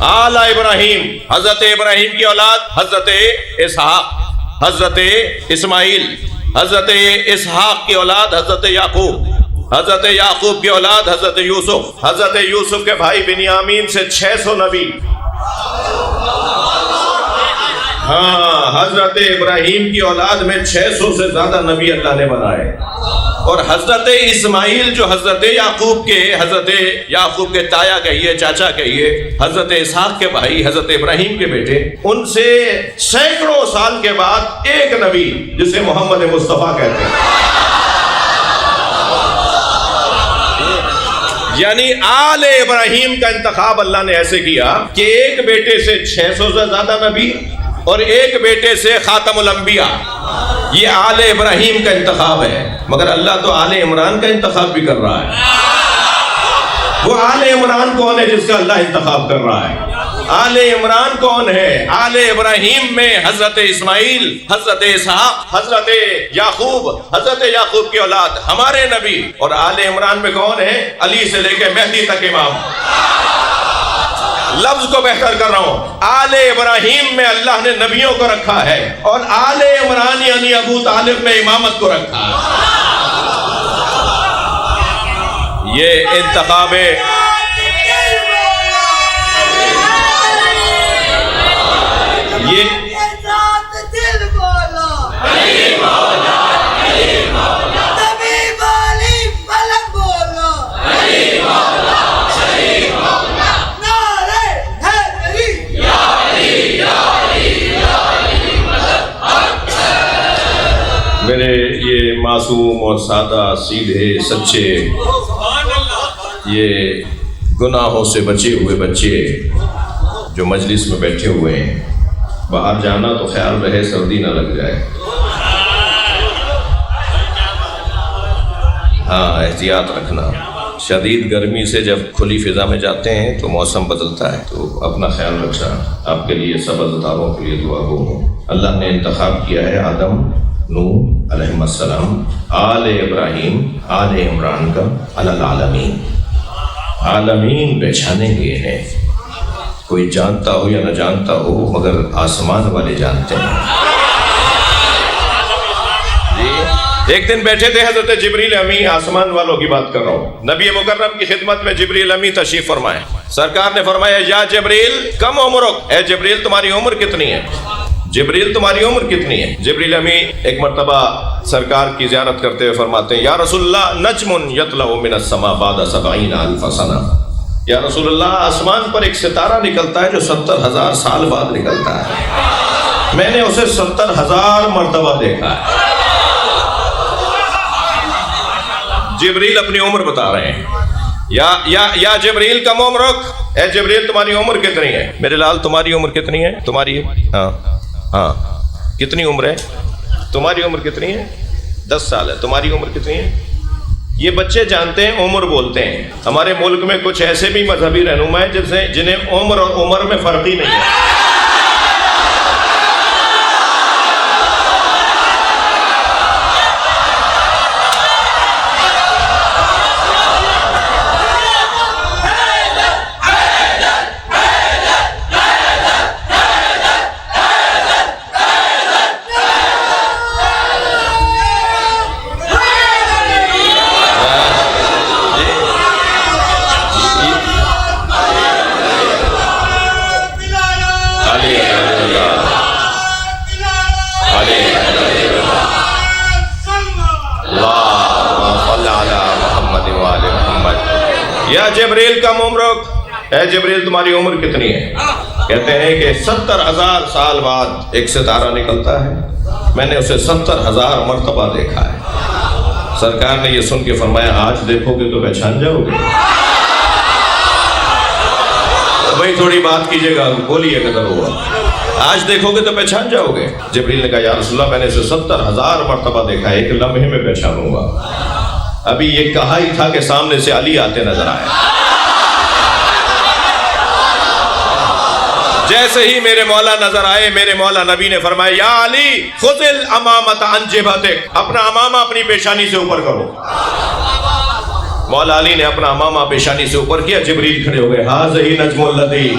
آل ابراہیم، حضرت ابراہیم کی اولاد حضرت اسحاق، حضرت اسماعیل، حضرت اسحاق کی اولاد حضرت یعقوب، حضرت یعقوب کی اولاد حضرت یوسف، حضرت یوسف کے بھائی بنیامین سے 600 نبی. ہاں، حضرت ابراہیم کی اولاد میں 600 سے زیادہ نبی اللہ نے بنائے. اور حضرت اسماعیل جو حضرت یعقوب کے تایا کہیے، چاچا کہیے، حضرت اسحاق کے بھائی، حضرت ابراہیم کے بیٹے، ان سے سینکڑوں سال کے بعد ایک نبی جسے محمد مصطفیٰ کہتے ہیں. یعنی آل ابراہیم کا انتخاب اللہ نے ایسے کیا کہ ایک بیٹے سے 600 سے زیادہ نبی اور ایک بیٹے سے خاتم الانبیاء. یہ آل ابراہیم کا انتخاب ہے. مگر اللہ تو آل عمران کا انتخاب بھی کر رہا ہے. وہ آل عمران کون ہے جس کا اللہ انتخاب کر رہا ہے؟ آل عمران کون ہے؟ آل ابراہیم میں حضرت اسماعیل، حضرت اسحاق، حضرت یعقوب کی اولاد ہمارے نبی. اور آل عمران میں کون ہے؟ علی سے لے کے مہدی تک امام. لفظ کو بہتر کر رہا ہوں، آل ابراہیم میں اللہ نے نبیوں کو رکھا ہے اور آل عمران یعنی ابو طالب میں امامت کو رکھا ہے. یہ انتخاب میرے یہ معصوم اور سادہ، سیدھے، سچے، یہ گناہوں سے بچے ہوئے بچے جو مجلس میں بیٹھے ہوئے ہیں، باہر جانا تو خیال رہے سردی نہ لگ جائے. ہاں، احتیاط رکھنا. شدید گرمی سے جب کھلی فضا میں جاتے ہیں تو موسم بدلتا ہے، تو اپنا خیال رکھنا. آپ کے لیے سب عزتداروں کے لیے دعا گو ہوں. اللہ نے انتخاب کیا ہے آدم، نوح علیہ السلام، آل ابراہیم، آل عمران کا العالمین. عالمین پہچانے گئے ہیں. کوئی جانتا ہو یا نہ جانتا ہو مگر آسمان والے جانتے ہیں. ایک دن بیٹھے تھے حضرت جبریل امی، آسمان والوں کی بات کر رہا ہوں، نبی مکرم کی خدمت میں جبریل امی تشریف فرمائے. سرکار نے فرمایا یا جبریل کم عمرک، اے جبریل تمہاری عمر کتنی ہے؟ جبریل تمہاری عمر کتنی ہے؟ جبریل امی ایک مرتبہ سرکار کی زیارت کرتے ہوئے فرماتے ہیں یا رسول اللہ نجم یطلع من السماء بعد 70,000 سنہ. یا رسول اللہ آسمان پر ایک ستارہ نکلتا ہے جو 70,000 سال بعد نکلتا ہے. میں نے اسے 70,000 مرتبہ دیکھا ہے. جبریل اپنی عمر بتا رہے ہیں. یا جبریل کم عمرک، اے جبریل تمہاری عمر کتنی ہے؟ میرے لال تمہاری عمر کتنی ہے؟ تمہاری ہاں کتنی عمر ہے؟ تمہاری عمر کتنی ہے؟ 10 سال ہے. تمہاری عمر کتنی ہے؟ یہ بچے جانتے ہیں، عمر بولتے ہیں. ہمارے ملک میں کچھ ایسے بھی مذہبی رہنما ہیں جنہیں عمر اور عمر میں فرق ہی نہیں ہے. یا جبریل کم عمرک، اے جبریل تمہاری عمر کتنی ہے؟ کہتے ہیں کہ 70,000 سال بعد ایک ستارہ نکلتا ہے. میں نے اسے 70,000 مرتبہ دیکھا ہے. سرکار نے یہ سن کے فرمایا آج دیکھو گے تو پہچان جاؤ گے. بھائی تھوڑی بات کیجئے گا، بولیے قدر ہوا. آج دیکھو گے تو پہچان جاؤ گے. جبریل نے کہا یا رسول اللہ میں نے اسے 70,000 مرتبہ دیکھا ہے، ایک لمحے میں پہچانوں گا. ابھی یہ کہا ہی تھا کہ سامنے سے علی آتے نظر آئے. جیسے ہی میرے مولا نظر آئے، میرے مولا نبی نے فرمایا یا علی خذ الامامۃ عن جبہتک، اپنا امامہ اپنی پیشانی سے اوپر کرو. مولا علی نے اپنا امامہ پیشانی سے اوپر کیا. جبریل کھڑے ہو گئے. ھذہ نجم الذی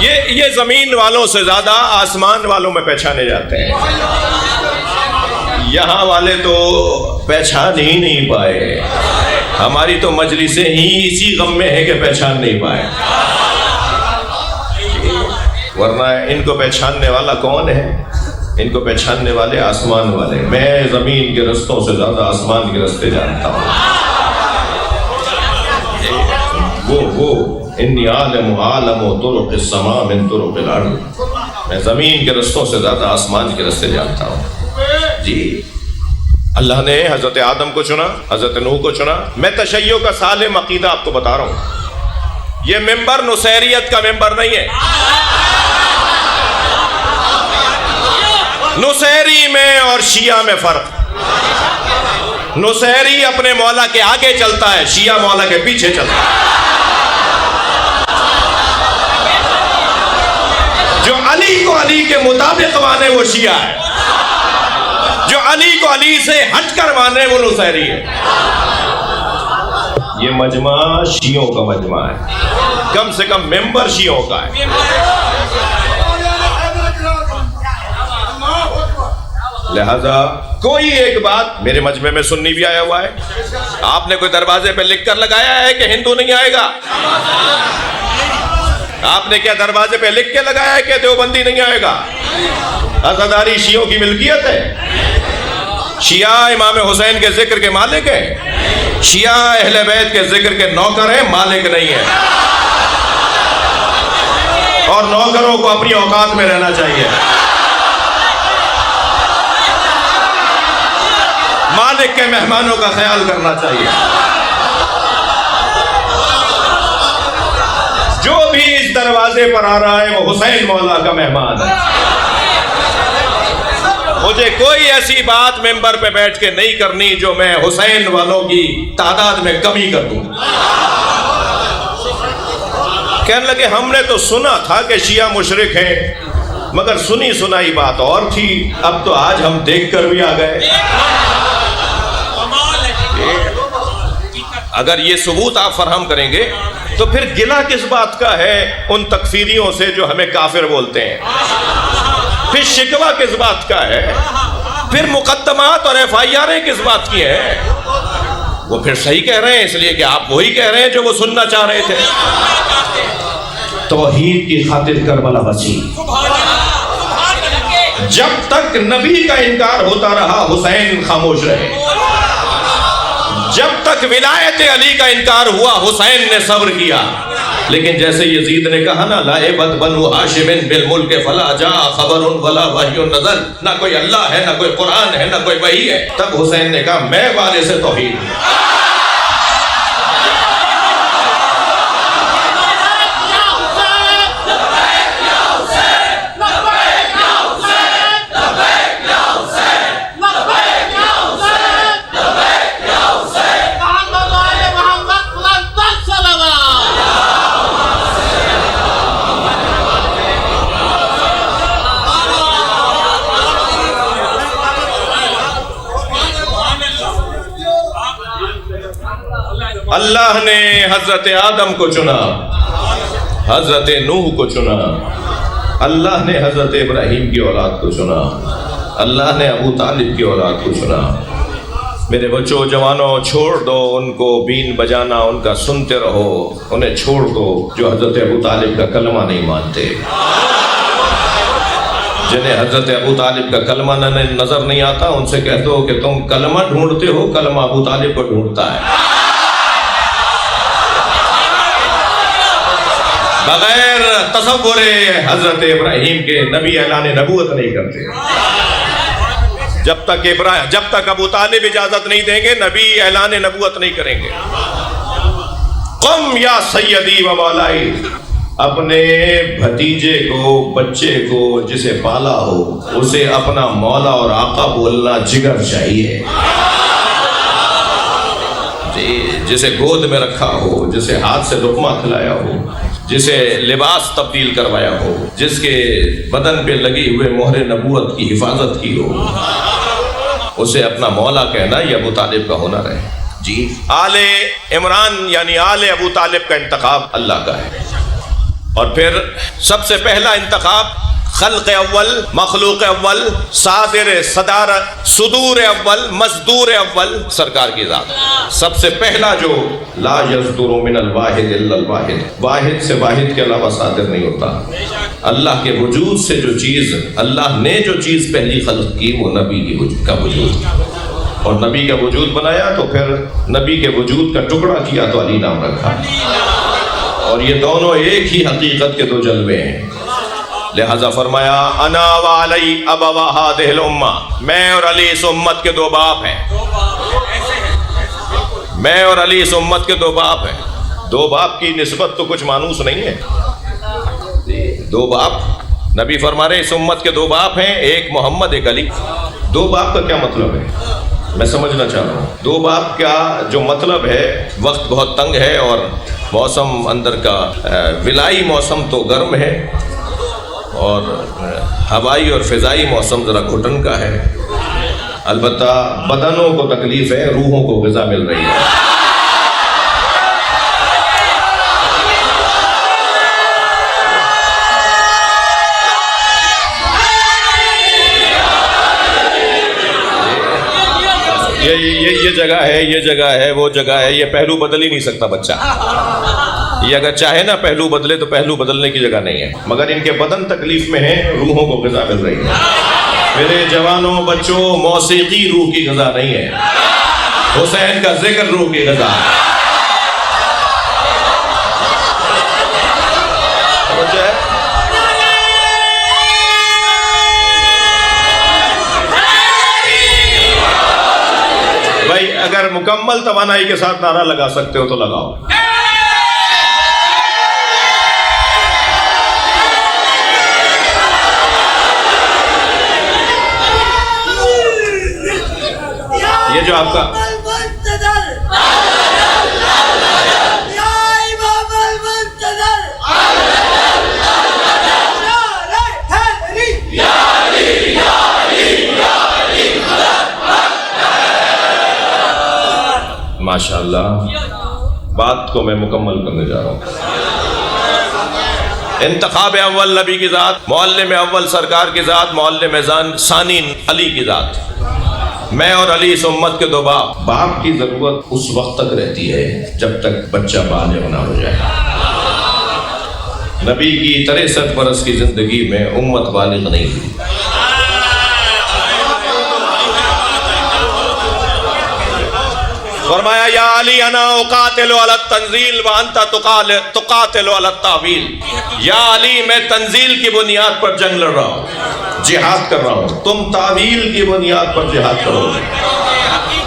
یہ زمین والوں سے زیادہ آسمان والوں میں پہچانے جاتے ہیں. یہاں والے تو پہچان ہی نہیں پائے. ہماری تو مجلسیں ہی اسی غم میں ہے کہ پہچان نہیں پائے. ورنہ ان کو پہچاننے والا کون ہے؟ ان کو پہچاننے والے آسمان والے. میں زمین کے رستوں سے زیادہ آسمان کے رستے جانتا ہوں. وہ انی عالم طرق السماء من طرق الارض. میں زمین کے رستوں سے زیادہ آسمان کے رستے جانتا ہوں. جی اللہ نے حضرت آدم کو چنا، حضرت نوح کو چنا. میں تشیع کا سالم عقیدہ آپ کو بتا رہا ہوں. یہ ممبر نصیریت کا ممبر نہیں ہے. نصیری میں اور شیعہ میں فرق. نصیری اپنے مولا کے آگے چلتا ہے، شیعہ مولا کے پیچھے چلتا ہے. جو علی کو علی کے مطابق مانے وہ شیعہ ہے، جو علی کو علی سے ہٹ کر مانے وہ نصیری ہے. یہ مجمع شیعوں کا مجمع ہے، کم سے کم ممبر شیعوں کا ہے. لہذا کوئی ایک بات میرے مجمع میں سنی بھی آیا ہوا ہے. آپ نے کوئی دروازے پہ لکھ کر لگایا ہے کہ ہندو نہیں آئے گا؟ آپ نے کیا دروازے پہ لکھ کے لگایا ہے کہ دیوبندی نہیں آئے گا؟ عزاداری شیعوں کی ملکیت ہے. شیعہ امام حسین کے ذکر کے مالک ہیں، شیعہ اہل بیت کے ذکر کے نوکر ہیں، مالک نہیں ہیں. اور نوکروں کو اپنی اوقات میں رہنا چاہیے. مالک کے مہمانوں کا خیال کرنا چاہیے. جو بھی اس دروازے پر آ رہا ہے وہ حسین مولا کا مہمان ہے. مجھے کوئی ایسی بات ممبر پہ بیٹھ کے نہیں کرنی جو میں حسین والوں کی تعداد میں کمی کر دوں. کہنے لگے ہم نے تو سنا تھا کہ شیعہ مشرک ہیں، مگر سنی سنائی بات اور تھی، اب تو آج ہم دیکھ کر بھی آ گئے. اگر یہ ثبوت آپ فراہم کریں گے تو پھر گلہ کس بات کا ہے ان تکفیریوں سے جو ہمیں کافر بولتے ہیں؟ پھر شکوہ کس بات کا ہے؟ پھر مقدمات اور FIR کس بات کی ہیں؟ وہ پھر صحیح کہہ رہے ہیں اس لیے کہ آپ وہی کہہ رہے ہیں جو وہ سننا چاہ رہے تھے. توحید کی خاطر کربلا بچی. جب تک نبی کا انکار ہوتا رہا حسین خاموش رہے. جب تک ولایت علی کا انکار ہوا حسین نے صبر کیا. لیکن جیسے یزید نے کہا نا لائبت بنو ہاشم بالملک فلا جاء خبر ولا وحی نزل، نہ کوئی اللہ ہے نہ کوئی قرآن ہے نہ کوئی وحی ہے. تب حسین نے کہا میں وارث توحید ہوں. اللہ نے حضرت آدم کو چنا، حضرت نوح کو چنا، اللہ نے حضرت ابراہیم کی اولاد کو چنا، اللہ نے ابو طالب کی اولاد کو چنا. میرے بچوں جوانوں چھوڑ دو ان کو بین بجانا ان کا سنتے رہو. انہیں چھوڑ دو جو حضرت ابو طالب کا کلمہ نہیں مانتے. جنہیں حضرت ابو طالب کا کلمہ نظر نہیں آتا ان سے کہتے ہو کہ تم کلمہ ڈھونڈتے ہو، کلمہ ابو طالب کو ڈھونڈتا ہے. بغیر تصور حضرت ابراہیم کے نبی اعلان نبوت نہیں کرتے. جب تک ابو طالب اجازت نہیں دیں گے نبی اعلان نبوت نہیں کریں گے. قم یا سیدی و مولائی. اپنے بھتیجے کو بچے کو جسے پالا ہو اسے اپنا مولا اور آقا بولنا جگر چاہیے. جسے گود میں رکھا ہو، جسے ہاتھ سے لقمہ کھلایا ہو، جسے لباس تبدیل کروایا ہو، جس کے بدن پہ لگی ہوئے مہر نبوت کی حفاظت کی ہو، اسے اپنا مولا کہنا یہ ابو طالب کا ہنر ہے. جی آل عمران یعنی آل ابو طالب کا انتخاب اللہ کا ہے. اور پھر سب سے پہلا انتخاب خلق اول، مخلوق اول، صادر صدور اول، مصدور اول سرکار کی ذات. سب سے پہلا جو لا یصدر من الواحد الا الواحد، واحد سے واحد کے علاوہ صادر نہیں ہوتا. اللہ کے وجود سے جو چیز، اللہ نے جو چیز پہلی خلق کی وہ نبی کا وجود، اور نبی کا وجود بنایا تو پھر نبی کے وجود کا ٹکڑا کیا تو علی نام رکھا. اور یہ دونوں ایک ہی حقیقت کے دو جلوے ہیں. لہذا فرمایا انا وعلی ابوا ہذہ الامہ، میں اور علی اس امت کے دو باپ ہیں. میں اور علی اس امت کے دو باپ ہیں. دو باپ کی نسبت تو کچھ مانوس نہیں ہے. دو باپ، نبی فرما رہے اس امت کے دو باپ ہیں، ایک محمد ایک علی. دو باپ کا کیا مطلب ہے میں سمجھنا چاہ رہا ہوں. دو باپ کا جو مطلب ہے، وقت بہت تنگ ہے اور موسم اندر کا ولائی موسم تو گرم ہے اور ہوائی اور فضائی موسم ذرا گھٹن کا ہے. البتہ بدنوں کو تکلیف ہے، روحوں کو غذا مل رہی ہے. یہ جگہ ہے، یہ جگہ ہے، وہ جگہ ہے. یہ پہلو بدل ہی نہیں سکتا بچہ. یہ اگر چاہے نا پہلو بدلے تو پہلو بدلنے کی جگہ نہیں ہے، مگر ان کے بدن تکلیف میں ہیں، روحوں کو غذا مل رہی ہے. میرے جوانوں بچوں، موسیقی روح کی غذا نہیں ہے، حسین کا ذکر روح کی غذا ہے. بھائی اگر مکمل توانائی کے ساتھ نعرہ لگا سکتے ہو تو لگاؤ. یہ جو آپ کا ماشاءاللہ، بات کو میں مکمل کرنے جا رہا ہوں. انتخاب اول نبی کی ذات، معلم اول سرکار کی ذات، معلم ثانی علی کی ذات. میں اور علی اس امت کے دو باپ. باپ کی ضرورت اس وقت تک رہتی ہے جب تک بچہ بالغ نہ ہو جائے. نبی کی 63 برس کی زندگی میں امت بالغ نہیں ہوئی. فرمایا یا علی انا اقاتل علی التنزیل وانت تقاتل علی التعویل. یا علی میں تنزیل کی بنیاد پر جنگ لڑ رہا ہوں، جہاد کر رہا ہوں، تم تعویل کی بنیاد پر جہاد کرو.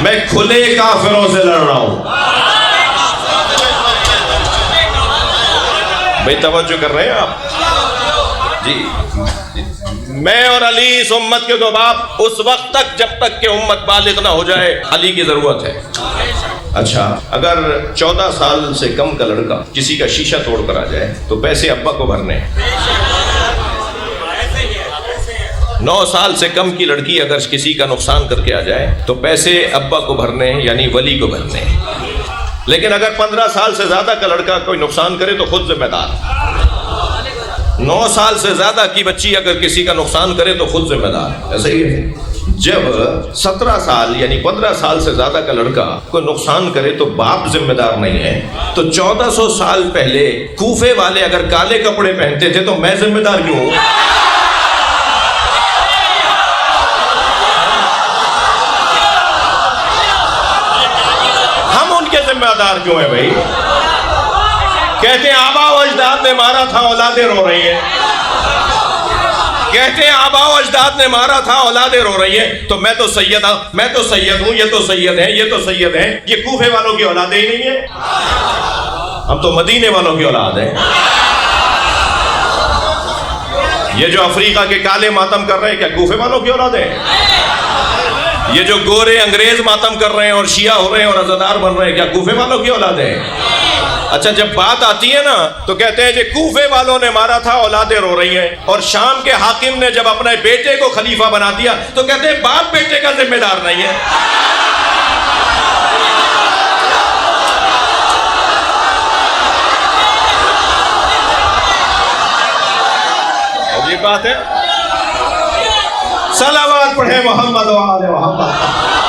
میں کھلے کافروں سے لڑ رہا ہوں. بھئی توجہ کر رہے ہیں آپ جی؟ میں اور علی اس امت کے دو باپ. اس وقت تک جب تک کہ امت بالغ نہ ہو جائے علی کی ضرورت ہے. اچھا، اگر 14 سال سے کم کا لڑکا کسی کا شیشہ توڑ کر آ جائے تو پیسے ابا کو بھرنے. 9 سال سے کم کی لڑکی اگر کسی کا نقصان کر کے آ جائے تو پیسے ابا کو بھرنے، یعنی ولی کو بھرنے. لیکن اگر 15 سال سے زیادہ کا لڑکا کوئی نقصان کرے تو خود ذمہ دار. 9 سال سے زیادہ کی بچی اگر کسی کا نقصان کرے تو خود ذمہ دار. ایسا ہی ہے. جب 17 سال یعنی 15 سال سے زیادہ کا لڑکا کوئی نقصان کرے تو باپ ذمہ دار نہیں ہے، تو 1400 سال پہلے کوفے والے اگر کالے کپڑے پہنتے تھے تو میں ذمہ دار کیوں ہوں؟ ہم ان کے ذمہ دار کیوں ہیں بھائی؟ کہتے ہیں آبا و اجداد نے مارا تھا، اولادیں رو رہی ہیں. کہتے ہیں آبا و اجداد نے مارا تھا، اولادیں رو رہی ہیں. تو میں تو سید ہوں، میں تو سید ہوں، یہ تو سید ہیں، یہ تو سید ہیں. یہ کوفے والوں کی اولادیں ہی نہیں ہیں، ہم تو مدینے والوں کی اولاد ہیں. یہ جو افریقہ کے کالے ماتم کر رہے ہیں کیا کوفے والوں کی اولادیں ہیں؟ یہ جو گورے انگریز ماتم کر رہے ہیں اور شیعہ ہو رہے ہیں اور عزادار بن رہے ہیں کیا کوفے والوں کی اولادیں ہیں؟ اچھا، جب بات آتی ہے نا تو کہتے ہیں کہ کوفے والوں نے مارا تھا، اولادیں رو رہی ہیں. اور شام کے حاکم نے جب اپنے بیٹے کو خلیفہ بنا دیا تو کہتے ہیں باپ بیٹے کا ذمہ دار نہیں ہے. بات ہے؟ صلوات پڑھے محمد و آل محمد.